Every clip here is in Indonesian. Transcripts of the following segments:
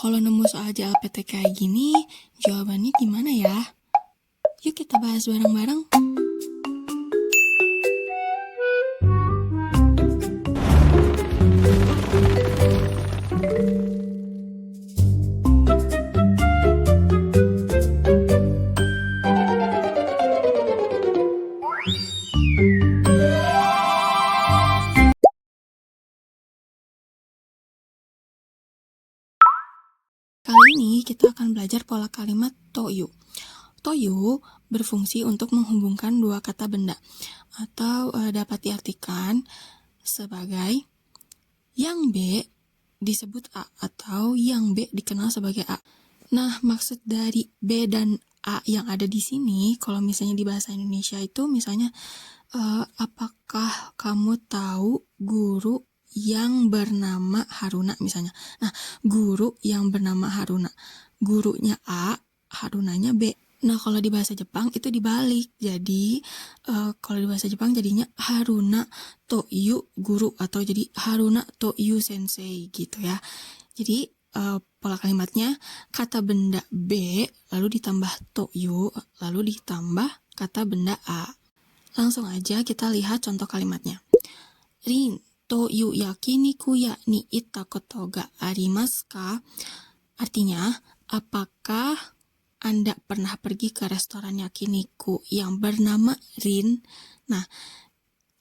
Kalau nemu soal JLPT kayak gini, jawabannya gimana ya? Yuk kita bahas bareng-bareng. Kali ini kita akan belajar pola kalimat toyu. Toyu berfungsi untuk menghubungkan dua kata benda atau dapat diartikan sebagai yang B disebut A atau yang B dikenal sebagai A. Nah, maksud dari B dan A yang ada di sini, kalau misalnya di bahasa Indonesia itu misalnya apakah kamu tahu guru yang bernama Haruna misalnya. Nah, guru yang bernama Haruna. Gurunya A, Harunanya B. Nah, kalau di bahasa Jepang itu dibalik. Jadi, kalau di bahasa Jepang jadinya Haruna Toyu guru atau jadi Haruna Toyu sensei gitu ya. Jadi, pola kalimatnya kata benda B lalu ditambah Toyu lalu ditambah kata benda A. Langsung aja kita lihat contoh kalimatnya. Rin toyu yakiniku ya ni itta koto ga arimasu ka? Artinya, apakah Anda pernah pergi ke restoran yakiniku yang bernama Rin? Nah,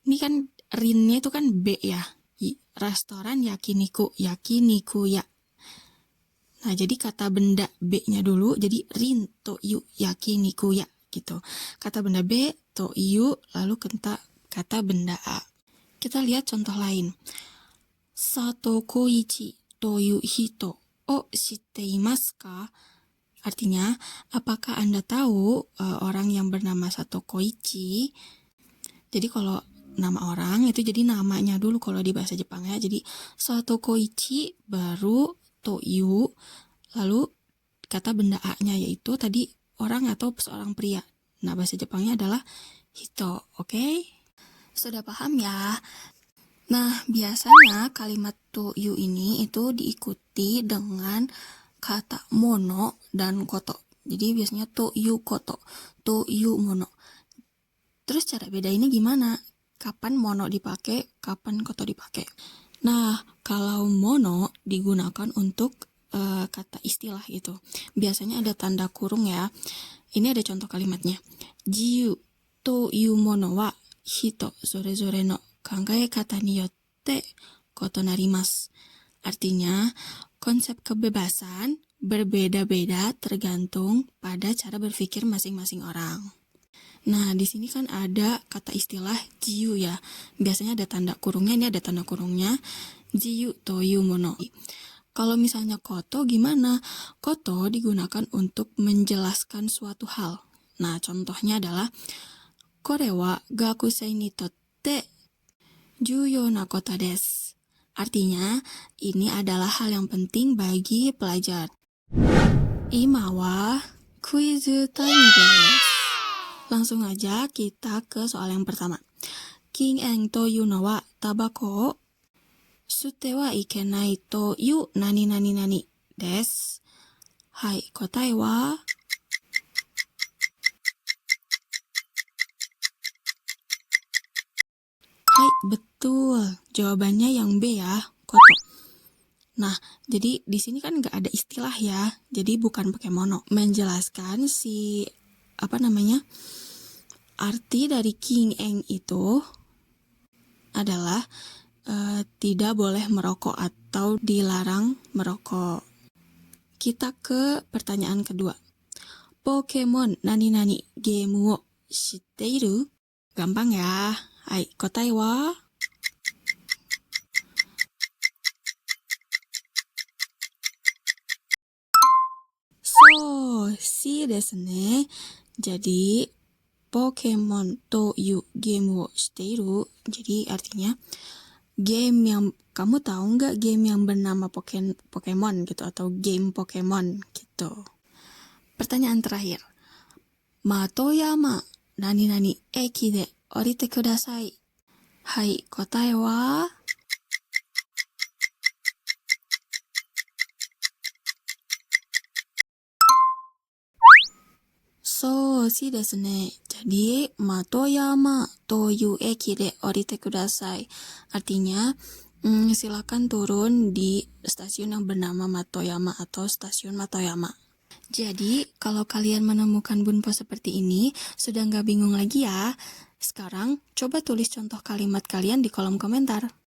ini kan Rinnya itu kan B ya. Restoran yakiniku ya. Nah, jadi kata benda B-nya dulu, jadi Rin toyu yakiniku ya gitu. Kata benda B, toyu, lalu kata benda A. Kita lihat contoh lain. Sato Koichi toyu hito o shitte imasu ka? Artinya, apakah Anda tahu orang yang bernama Sato Koichi? Jadi kalau nama orang itu jadi namanya dulu kalau di bahasa Jepang ya. Jadi Sato Koichi baru toyu, lalu kata benda A-nya yaitu tadi orang atau seorang pria. Nah, bahasa Jepangnya adalah hito, oke? Sudah paham ya? Nah, biasanya kalimat toyu ini itu diikuti dengan kata mono dan koto. Jadi biasanya toyu koto, toyu mono. Terus cara bedainnya gimana? Kapan mono dipakai, kapan koto dipakai? Nah, kalau mono digunakan untuk kata istilah gitu. Biasanya ada tanda kurung ya. Ini ada contoh kalimatnya. Jiyu toyu mono wa hito sore-sore no kangae kata ni yotte koto narimasu. Artinya, konsep kebebasan berbeda-beda tergantung pada cara berpikir masing-masing orang. Nah, di sini kan ada kata istilah jiyu ya. Biasanya ada tanda kurungnya, ini ada tanda kurungnya. Jiyu toyu mono. Kalau misalnya koto gimana? Koto digunakan untuk menjelaskan suatu hal. Nah, contohnya adalah kore wa gakusei ni totte juyou na kota desu. Artinya, ini adalah hal yang penting bagi pelajar. Ima wa quiz time desu. Langsung aja kita ke soal yang pertama. Kin-en to yu no wa tabako o sutte wa ikenai to yu nani nani nani desu. Hai, kotae wa Hai, betul. Jawabannya yang B ya, koto. Nah, jadi di sini kan nggak ada istilah ya, jadi bukan pakai mono. Menjelaskan arti dari king-eng itu adalah tidak boleh merokok atau dilarang merokok. Kita ke pertanyaan kedua. Pokemon nani-nani game wo shitteiru? Gampang ya. Hai, kotae wa? Si desu ne. Jadi, Pokemon to yu game wo shiteiru. Jadi artinya game yang kamu tahu nggak game yang bernama Pokemon gitu atau game Pokemon gitu. Pertanyaan terakhir. Matoyama nani nani eki de orite kudasai. Hai, kotae wa? そうですね. Jadi, Matoyama to yu eki de orite kudasai. Artinya, silakan turun di stasiun yang bernama Matoyama atau stasiun Matoyama. Jadi, kalau kalian menemukan bunpo seperti ini, sudah nggak bingung lagi ya. Sekarang, coba tulis contoh kalimat kalian di kolom komentar.